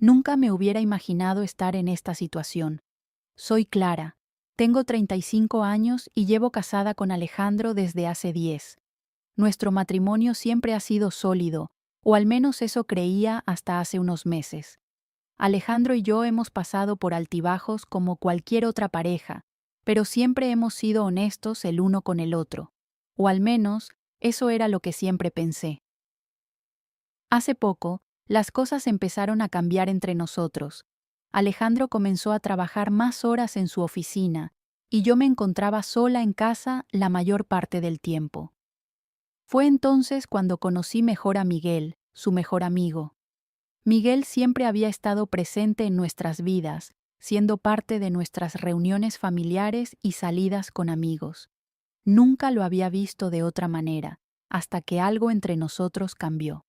Nunca me hubiera imaginado estar en esta situación. Soy Clara. Tengo 35 años y llevo casada con Alejandro desde hace 10. Nuestro matrimonio siempre ha sido sólido, o al menos eso creía hasta hace unos meses. Alejandro y yo hemos pasado por altibajos como cualquier otra pareja, pero siempre hemos sido honestos el uno con el otro. O al menos, eso era lo que siempre pensé. Hace poco, las cosas empezaron a cambiar entre nosotros. Alejandro comenzó a trabajar más horas en su oficina, y yo me encontraba sola en casa la mayor parte del tiempo. Fue entonces cuando conocí mejor a Miguel, su mejor amigo. Miguel siempre había estado presente en nuestras vidas, siendo parte de nuestras reuniones familiares y salidas con amigos. Nunca lo había visto de otra manera, hasta que algo entre nosotros cambió.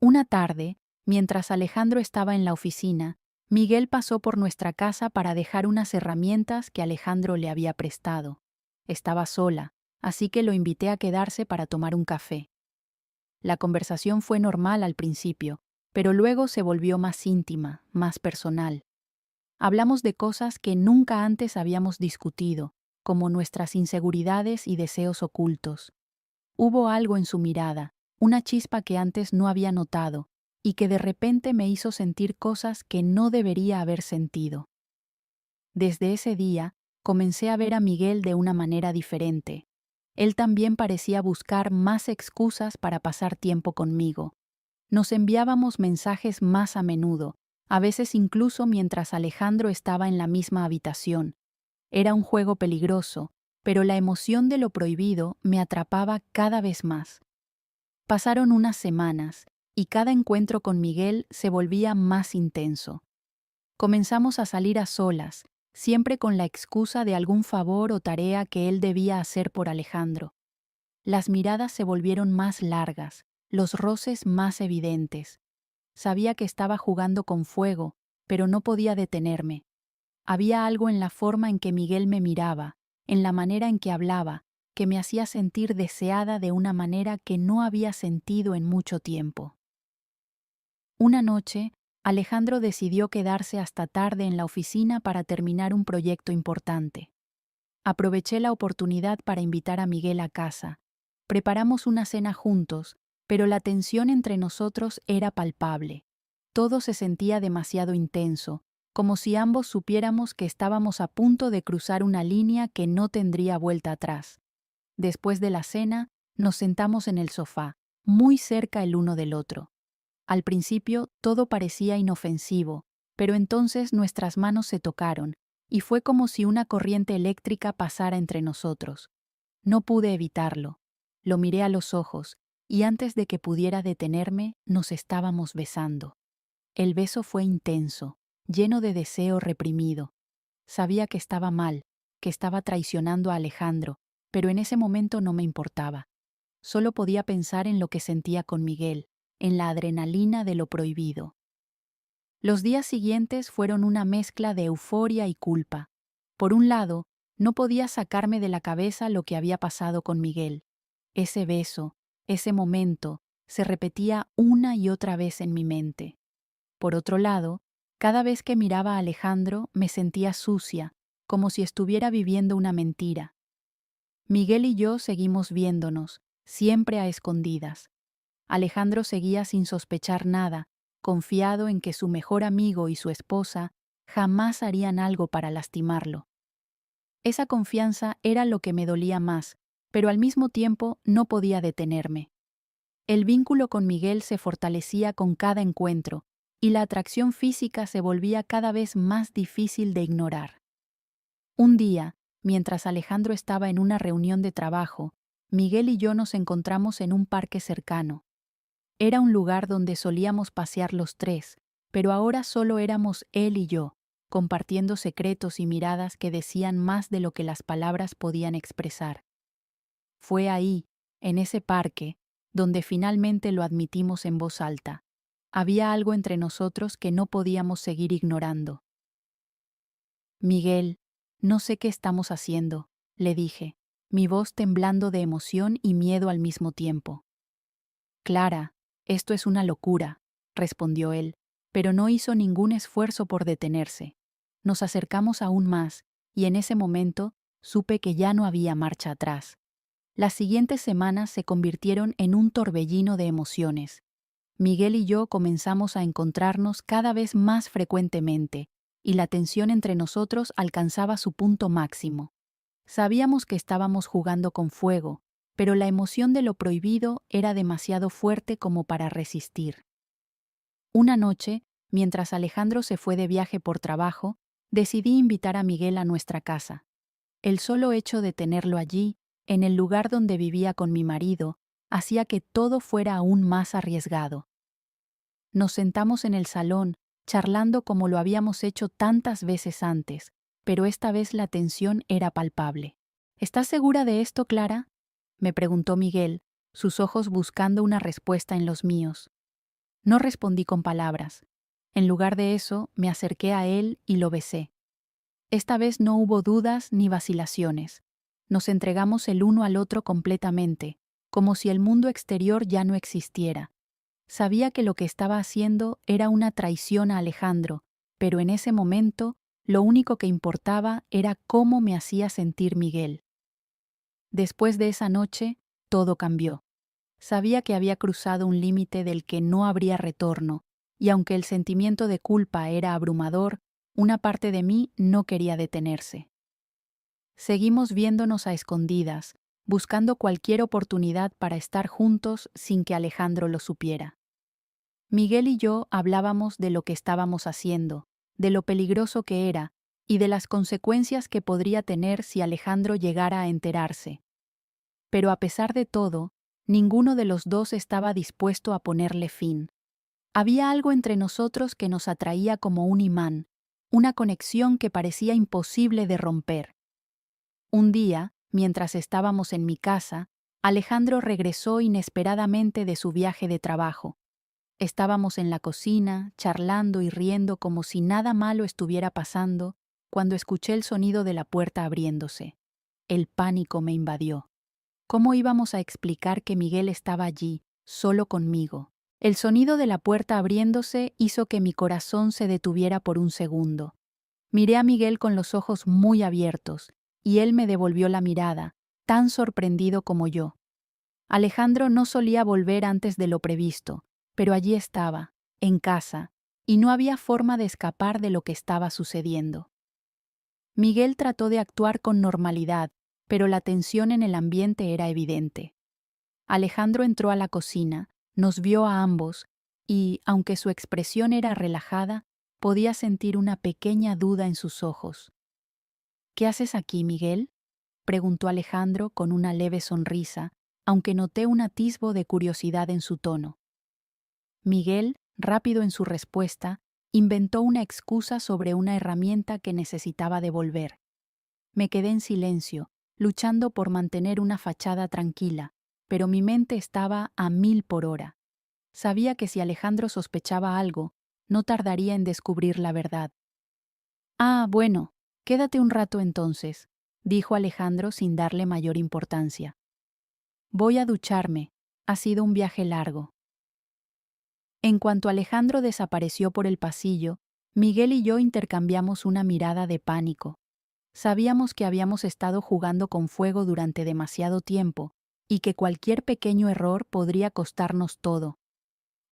Una tarde, mientras Alejandro estaba en la oficina, Miguel pasó por nuestra casa para dejar unas herramientas que Alejandro le había prestado. Estaba sola, así que lo invité a quedarse para tomar un café. La conversación fue normal al principio, pero luego se volvió más íntima, más personal. Hablamos de cosas que nunca antes habíamos discutido, como nuestras inseguridades y deseos ocultos. Hubo algo en su mirada, una chispa que antes no había notado, y que de repente me hizo sentir cosas que no debería haber sentido. Desde ese día, comencé a ver a Miguel de una manera diferente. Él también parecía buscar más excusas para pasar tiempo conmigo. Nos enviábamos mensajes más a menudo, a veces incluso mientras Alejandro estaba en la misma habitación. Era un juego peligroso, pero la emoción de lo prohibido me atrapaba cada vez más. Pasaron unas semanas, y cada encuentro con Miguel se volvía más intenso. Comenzamos a salir a solas, siempre con la excusa de algún favor o tarea que él debía hacer por Alejandro. Las miradas se volvieron más largas, los roces más evidentes. Sabía que estaba jugando con fuego, pero no podía detenerme. Había algo en la forma en que Miguel me miraba, en la manera en que hablaba, que me hacía sentir deseada de una manera que no había sentido en mucho tiempo. Una noche, Alejandro decidió quedarse hasta tarde en la oficina para terminar un proyecto importante. Aproveché la oportunidad para invitar a Miguel a casa. Preparamos una cena juntos, pero la tensión entre nosotros era palpable. Todo se sentía demasiado intenso, como si ambos supiéramos que estábamos a punto de cruzar una línea que no tendría vuelta atrás. Después de la cena, nos sentamos en el sofá, muy cerca el uno del otro. Al principio todo parecía inofensivo, pero entonces nuestras manos se tocaron, y fue como si una corriente eléctrica pasara entre nosotros. No pude evitarlo. Lo miré a los ojos, y antes de que pudiera detenerme, nos estábamos besando. El beso fue intenso, lleno de deseo reprimido. Sabía que estaba mal, que estaba traicionando a Alejandro, pero en ese momento no me importaba. Solo podía pensar en lo que sentía con Miguel, en la adrenalina de lo prohibido. Los días siguientes fueron una mezcla de euforia y culpa. Por un lado, no podía sacarme de la cabeza lo que había pasado con Miguel. Ese beso, ese momento, se repetía una y otra vez en mi mente. Por otro lado, cada vez que miraba a Alejandro me sentía sucia, como si estuviera viviendo una mentira. Miguel y yo seguimos viéndonos, siempre a escondidas. Alejandro seguía sin sospechar nada, confiado en que su mejor amigo y su esposa jamás harían algo para lastimarlo. Esa confianza era lo que me dolía más, pero al mismo tiempo no podía detenerme. El vínculo con Miguel se fortalecía con cada encuentro, y la atracción física se volvía cada vez más difícil de ignorar. Un día, mientras Alejandro estaba en una reunión de trabajo, Miguel y yo nos encontramos en un parque cercano. Era un lugar donde solíamos pasear los tres, pero ahora solo éramos él y yo, compartiendo secretos y miradas que decían más de lo que las palabras podían expresar. Fue ahí, en ese parque, donde finalmente lo admitimos en voz alta. Había algo entre nosotros que no podíamos seguir ignorando. Miguel, no sé qué estamos haciendo, le dije, mi voz temblando de emoción y miedo al mismo tiempo. Clara, esto es una locura, respondió él, pero no hizo ningún esfuerzo por detenerse. Nos acercamos aún más, y en ese momento supe que ya no había marcha atrás. Las siguientes semanas se convirtieron en un torbellino de emociones. Miguel y yo comenzamos a encontrarnos cada vez más frecuentemente, y la tensión entre nosotros alcanzaba su punto máximo. Sabíamos que estábamos jugando con fuego, pero la emoción de lo prohibido era demasiado fuerte como para resistir. Una noche, mientras Alejandro se fue de viaje por trabajo, decidí invitar a Miguel a nuestra casa. El solo hecho de tenerlo allí, en el lugar donde vivía con mi marido, hacía que todo fuera aún más arriesgado. Nos sentamos en el salón, charlando como lo habíamos hecho tantas veces antes, pero esta vez la tensión era palpable. ¿Estás segura de esto, Clara?, me preguntó Miguel, sus ojos buscando una respuesta en los míos. No respondí con palabras. En lugar de eso, me acerqué a él y lo besé. Esta vez no hubo dudas ni vacilaciones. Nos entregamos el uno al otro completamente, como si el mundo exterior ya no existiera. Sabía que lo que estaba haciendo era una traición a Alejandro, pero en ese momento, lo único que importaba era cómo me hacía sentir Miguel. Después de esa noche, todo cambió. Sabía que había cruzado un límite del que no habría retorno, y aunque el sentimiento de culpa era abrumador, una parte de mí no quería detenerse. Seguimos viéndonos a escondidas, buscando cualquier oportunidad para estar juntos sin que Alejandro lo supiera. Miguel y yo hablábamos de lo que estábamos haciendo, de lo peligroso que era y de las consecuencias que podría tener si Alejandro llegara a enterarse. Pero a pesar de todo, ninguno de los dos estaba dispuesto a ponerle fin. Había algo entre nosotros que nos atraía como un imán, una conexión que parecía imposible de romper. Un día, mientras estábamos en mi casa, Alejandro regresó inesperadamente de su viaje de trabajo. Estábamos en la cocina, charlando y riendo como si nada malo estuviera pasando, cuando escuché el sonido de la puerta abriéndose. El pánico me invadió. ¿Cómo íbamos a explicar que Miguel estaba allí, solo conmigo? El sonido de la puerta abriéndose hizo que mi corazón se detuviera por un segundo. Miré a Miguel con los ojos muy abiertos, y él me devolvió la mirada, tan sorprendido como yo. Alejandro no solía volver antes de lo previsto, pero allí estaba, en casa, y no había forma de escapar de lo que estaba sucediendo. Miguel trató de actuar con normalidad, pero la tensión en el ambiente era evidente. Alejandro entró a la cocina, nos vio a ambos, y, aunque su expresión era relajada, podía sentir una pequeña duda en sus ojos. ¿Qué haces aquí, Miguel?, preguntó Alejandro con una leve sonrisa, aunque noté un atisbo de curiosidad en su tono. Miguel, rápido en su respuesta, inventó una excusa sobre una herramienta que necesitaba devolver. Me quedé en silencio, luchando por mantener una fachada tranquila, pero mi mente estaba a 1000 por hora. Sabía que si Alejandro sospechaba algo, no tardaría en descubrir la verdad. «Ah, bueno, quédate un rato entonces», dijo Alejandro sin darle mayor importancia. «Voy a ducharme, ha sido un viaje largo». En cuanto Alejandro desapareció por el pasillo, Miguel y yo intercambiamos una mirada de pánico. Sabíamos que habíamos estado jugando con fuego durante demasiado tiempo y que cualquier pequeño error podría costarnos todo.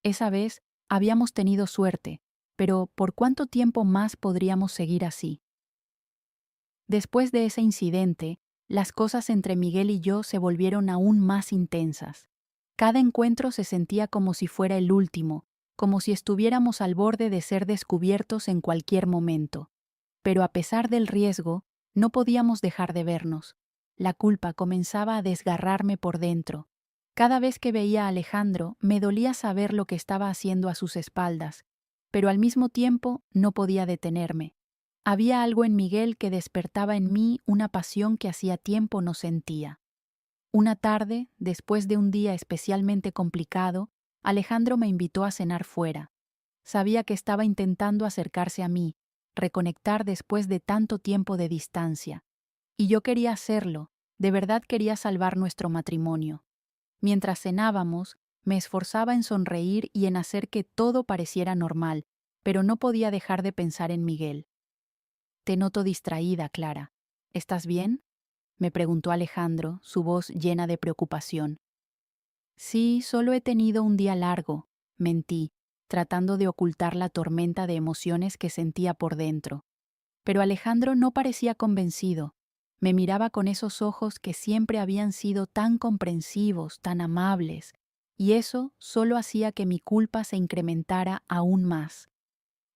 Esa vez habíamos tenido suerte, pero ¿por cuánto tiempo más podríamos seguir así? Después de ese incidente, las cosas entre Miguel y yo se volvieron aún más intensas. Cada encuentro se sentía como si fuera el último, como si estuviéramos al borde de ser descubiertos en cualquier momento. Pero a pesar del riesgo, no podíamos dejar de vernos. La culpa comenzaba a desgarrarme por dentro. Cada vez que veía a Alejandro, me dolía saber lo que estaba haciendo a sus espaldas, pero al mismo tiempo no podía detenerme. Había algo en Miguel que despertaba en mí una pasión que hacía tiempo no sentía. Una tarde, después de un día especialmente complicado, Alejandro me invitó a cenar fuera. Sabía que estaba intentando acercarse a mí, reconectar después de tanto tiempo de distancia. Y yo quería hacerlo, de verdad quería salvar nuestro matrimonio. Mientras cenábamos, me esforzaba en sonreír y en hacer que todo pareciera normal, pero no podía dejar de pensar en Miguel. Te noto distraída, Clara. ¿Estás bien? Me preguntó Alejandro, su voz llena de preocupación. Sí, solo he tenido un día largo, mentí, tratando de ocultar la tormenta de emociones que sentía por dentro. Pero Alejandro no parecía convencido. Me miraba con esos ojos que siempre habían sido tan comprensivos, tan amables, y eso solo hacía que mi culpa se incrementara aún más.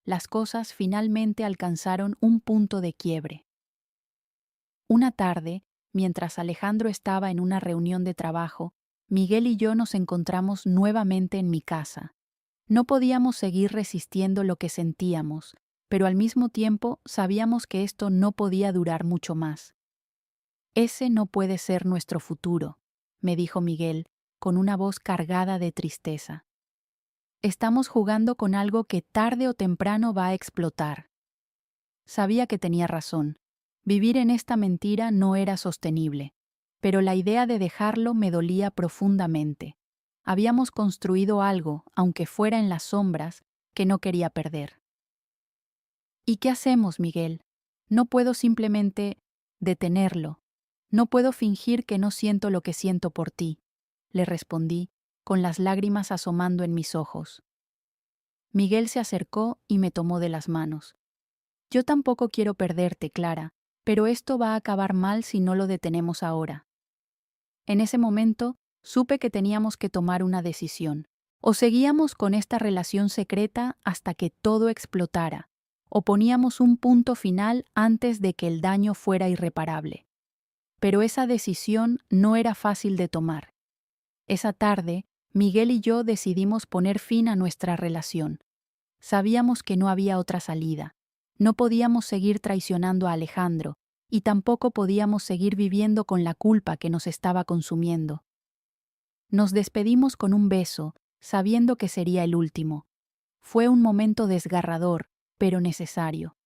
Las cosas finalmente alcanzaron un punto de quiebre. Una tarde, mientras Alejandro estaba en una reunión de trabajo, Miguel y yo nos encontramos nuevamente en mi casa. No podíamos seguir resistiendo lo que sentíamos, pero al mismo tiempo sabíamos que esto no podía durar mucho más. Ese no puede ser nuestro futuro, me dijo Miguel, con una voz cargada de tristeza. Estamos jugando con algo que tarde o temprano va a explotar. Sabía que tenía razón. Vivir en esta mentira no era sostenible, pero la idea de dejarlo me dolía profundamente. Habíamos construido algo, aunque fuera en las sombras, que no quería perder. ¿Y qué hacemos, Miguel? No puedo simplemente detenerlo. No puedo fingir que no siento lo que siento por ti, le respondí, con las lágrimas asomando en mis ojos. Miguel se acercó y me tomó de las manos. Yo tampoco quiero perderte, Clara, pero esto va a acabar mal si no lo detenemos ahora. En ese momento, supe que teníamos que tomar una decisión. O seguíamos con esta relación secreta hasta que todo explotara, o poníamos un punto final antes de que el daño fuera irreparable. Pero esa decisión no era fácil de tomar. Esa tarde, Miguel y yo decidimos poner fin a nuestra relación. Sabíamos que no había otra salida. No podíamos seguir traicionando a Alejandro, y tampoco podíamos seguir viviendo con la culpa que nos estaba consumiendo. Nos despedimos con un beso, sabiendo que sería el último. Fue un momento desgarrador, pero necesario.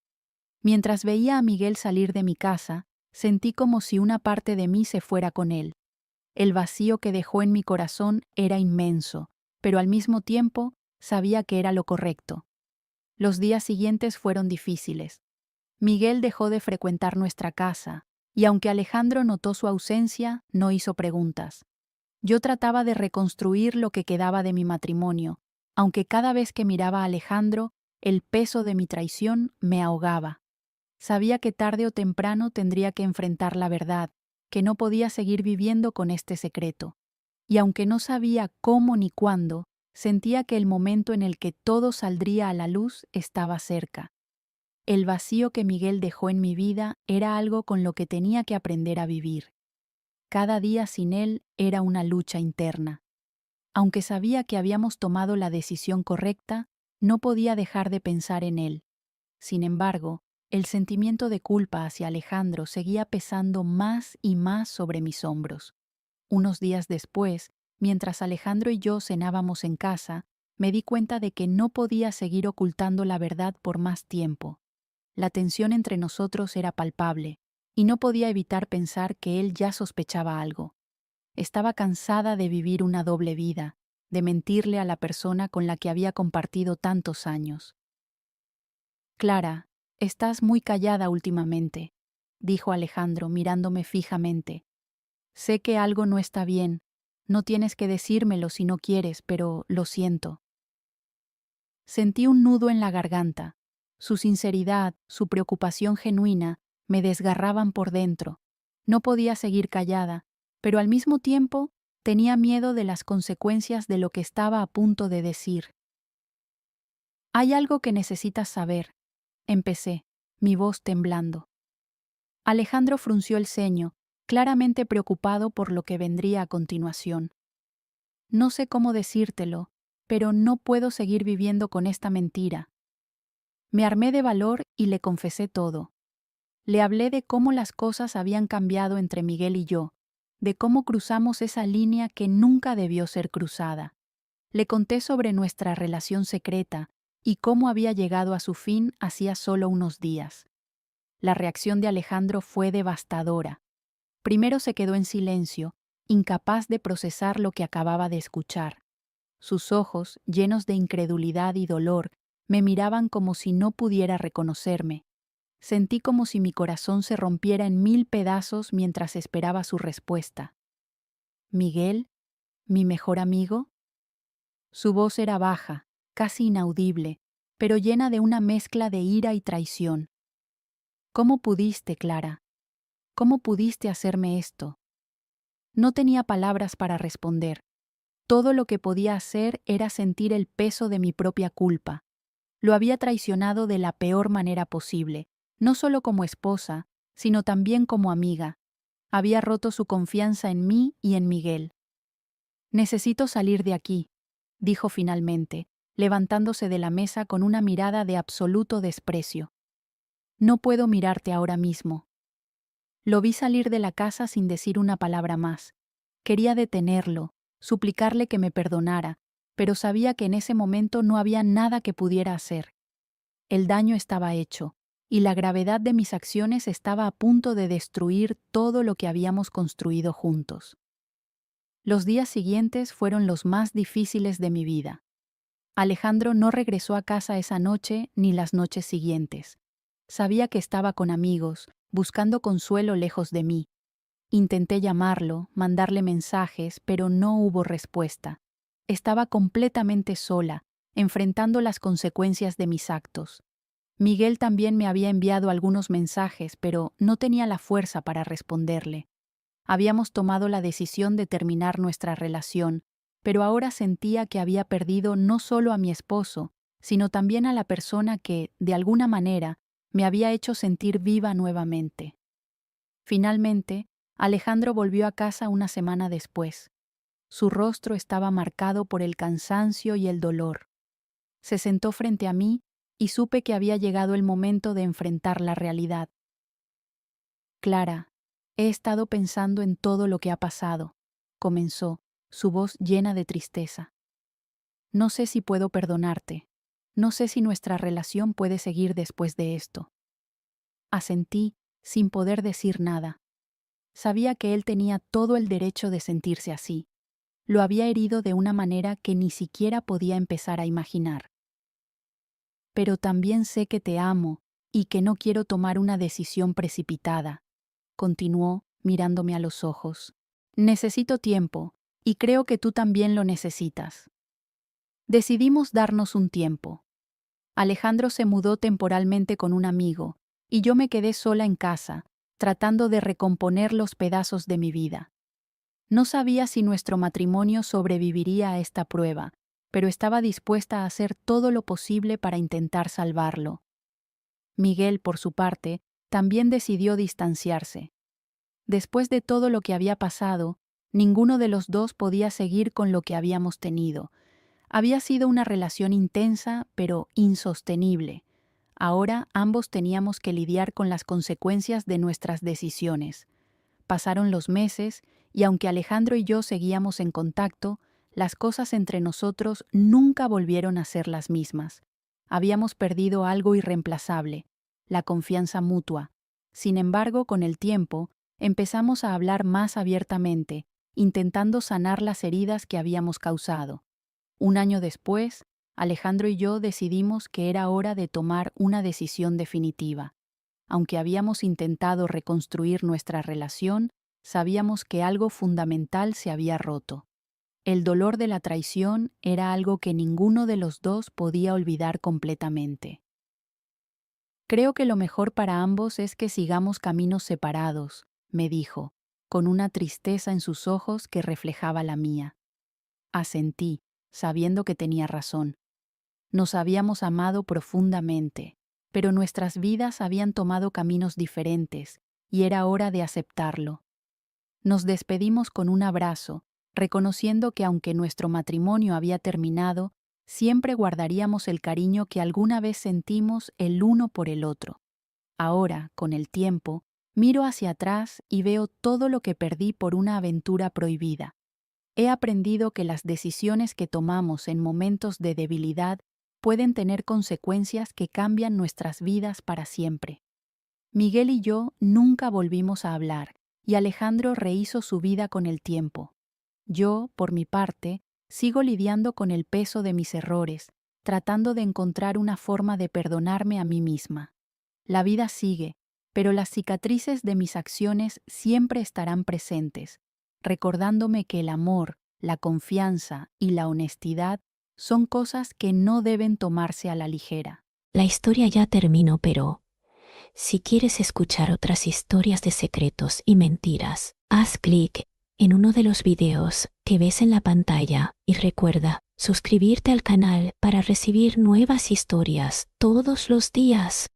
Mientras veía a Miguel salir de mi casa, sentí como si una parte de mí se fuera con él. El vacío que dejó en mi corazón era inmenso, pero al mismo tiempo sabía que era lo correcto. Los días siguientes fueron difíciles. Miguel dejó de frecuentar nuestra casa, y aunque Alejandro notó su ausencia, no hizo preguntas. Yo trataba de reconstruir lo que quedaba de mi matrimonio, aunque cada vez que miraba a Alejandro, el peso de mi traición me ahogaba. Sabía que tarde o temprano tendría que enfrentar la verdad, que no podía seguir viviendo con este secreto. Y aunque no sabía cómo ni cuándo, sentía que el momento en el que todo saldría a la luz estaba cerca. El vacío que Miguel dejó en mi vida era algo con lo que tenía que aprender a vivir. Cada día sin él era una lucha interna. Aunque sabía que habíamos tomado la decisión correcta, no podía dejar de pensar en él. Sin embargo, el sentimiento de culpa hacia Alejandro seguía pesando más y más sobre mis hombros. Unos días después, mientras Alejandro y yo cenábamos en casa, me di cuenta de que no podía seguir ocultando la verdad por más tiempo. La tensión entre nosotros era palpable, y no podía evitar pensar que él ya sospechaba algo. Estaba cansada de vivir una doble vida, de mentirle a la persona con la que había compartido tantos años. Clara, estás muy callada últimamente, dijo Alejandro mirándome fijamente. Sé que algo no está bien. No tienes que decírmelo si no quieres, pero lo siento. Sentí un nudo en la garganta. Su sinceridad, su preocupación genuina, me desgarraban por dentro. No podía seguir callada, pero al mismo tiempo tenía miedo de las consecuencias de lo que estaba a punto de decir. Hay algo que necesitas saber, empecé, mi voz temblando. Alejandro frunció el ceño, claramente preocupado por lo que vendría a continuación. No sé cómo decírtelo, pero no puedo seguir viviendo con esta mentira. Me armé de valor y le confesé todo. Le hablé de cómo las cosas habían cambiado entre Miguel y yo, de cómo cruzamos esa línea que nunca debió ser cruzada. Le conté sobre nuestra relación secreta y cómo había llegado a su fin hacía solo unos días. La reacción de Alejandro fue devastadora. Primero se quedó en silencio, incapaz de procesar lo que acababa de escuchar. Sus ojos, llenos de incredulidad y dolor, Me miraban como si no pudiera reconocerme. Sentí como si mi corazón se rompiera en 1000 pedazos mientras esperaba su respuesta. ¿Miguel? ¿Mi mejor amigo? Su voz era baja, casi inaudible, pero llena de una mezcla de ira y traición. ¿Cómo pudiste, Clara? ¿Cómo pudiste hacerme esto? No tenía palabras para responder. Todo lo que podía hacer era sentir el peso de mi propia culpa. Lo había traicionado de la peor manera posible, no solo como esposa, sino también como amiga. Había roto su confianza en mí y en Miguel. Necesito salir de aquí, dijo finalmente, levantándose de la mesa con una mirada de absoluto desprecio. No puedo mirarte ahora mismo. Lo vi salir de la casa sin decir una palabra más. Quería detenerlo, suplicarle que me perdonara, pero sabía que en ese momento no había nada que pudiera hacer. El daño estaba hecho, y la gravedad de mis acciones estaba a punto de destruir todo lo que habíamos construido juntos. Los días siguientes fueron los más difíciles de mi vida. Alejandro no regresó a casa esa noche ni las noches siguientes. Sabía que estaba con amigos, buscando consuelo lejos de mí. Intenté llamarlo, mandarle mensajes, pero no hubo respuesta. Estaba completamente sola, enfrentando las consecuencias de mis actos. Miguel también me había enviado algunos mensajes, pero no tenía la fuerza para responderle. Habíamos tomado la decisión de terminar nuestra relación, pero ahora sentía que había perdido no solo a mi esposo, sino también a la persona que, de alguna manera, me había hecho sentir viva nuevamente. Finalmente, Alejandro volvió a casa una semana después. Su rostro estaba marcado por el cansancio y el dolor. Se sentó frente a mí y supe que había llegado el momento de enfrentar la realidad. Clara, he estado pensando en todo lo que ha pasado, comenzó, su voz llena de tristeza. No sé si puedo perdonarte. No sé si nuestra relación puede seguir después de esto. Asentí, sin poder decir nada. Sabía que él tenía todo el derecho de sentirse así. Lo había herido de una manera que ni siquiera podía empezar a imaginar. Pero también sé que te amo y que no quiero tomar una decisión precipitada, continuó, mirándome a los ojos. Necesito tiempo, y creo que tú también lo necesitas. Decidimos darnos un tiempo. Alejandro se mudó temporalmente con un amigo, y yo me quedé sola en casa, tratando de recomponer los pedazos de mi vida. No sabía si nuestro matrimonio sobreviviría a esta prueba, pero estaba dispuesta a hacer todo lo posible para intentar salvarlo. Miguel, por su parte, también decidió distanciarse. Después de todo lo que había pasado, ninguno de los dos podía seguir con lo que habíamos tenido. Había sido una relación intensa, pero insostenible. Ahora ambos teníamos que lidiar con las consecuencias de nuestras decisiones. Pasaron los meses, y aunque Alejandro y yo seguíamos en contacto, las cosas entre nosotros nunca volvieron a ser las mismas. Habíamos perdido algo irreemplazable, la confianza mutua. Sin embargo, con el tiempo, empezamos a hablar más abiertamente, intentando sanar las heridas que habíamos causado. Un año después, Alejandro y yo decidimos que era hora de tomar una decisión definitiva. Aunque habíamos intentado reconstruir nuestra relación, sabíamos que algo fundamental se había roto. El dolor de la traición era algo que ninguno de los dos podía olvidar completamente. Creo que lo mejor para ambos es que sigamos caminos separados, me dijo, con una tristeza en sus ojos que reflejaba la mía. Asentí, sabiendo que tenía razón. Nos habíamos amado profundamente, pero nuestras vidas habían tomado caminos diferentes, y era hora de aceptarlo. Nos despedimos con un abrazo, reconociendo que aunque nuestro matrimonio había terminado, siempre guardaríamos el cariño que alguna vez sentimos el uno por el otro. Ahora, con el tiempo, miro hacia atrás y veo todo lo que perdí por una aventura prohibida. He aprendido que las decisiones que tomamos en momentos de debilidad pueden tener consecuencias que cambian nuestras vidas para siempre. Miguel y yo nunca volvimos a hablar, y Alejandro rehizo su vida con el tiempo. Yo, por mi parte, sigo lidiando con el peso de mis errores, tratando de encontrar una forma de perdonarme a mí misma. La vida sigue, pero las cicatrices de mis acciones siempre estarán presentes, recordándome que el amor, la confianza y la honestidad son cosas que no deben tomarse a la ligera. La historia ya terminó, pero si quieres escuchar otras historias de secretos y mentiras, haz clic en uno de los videos que ves en la pantalla y recuerda suscribirte al canal para recibir nuevas historias todos los días.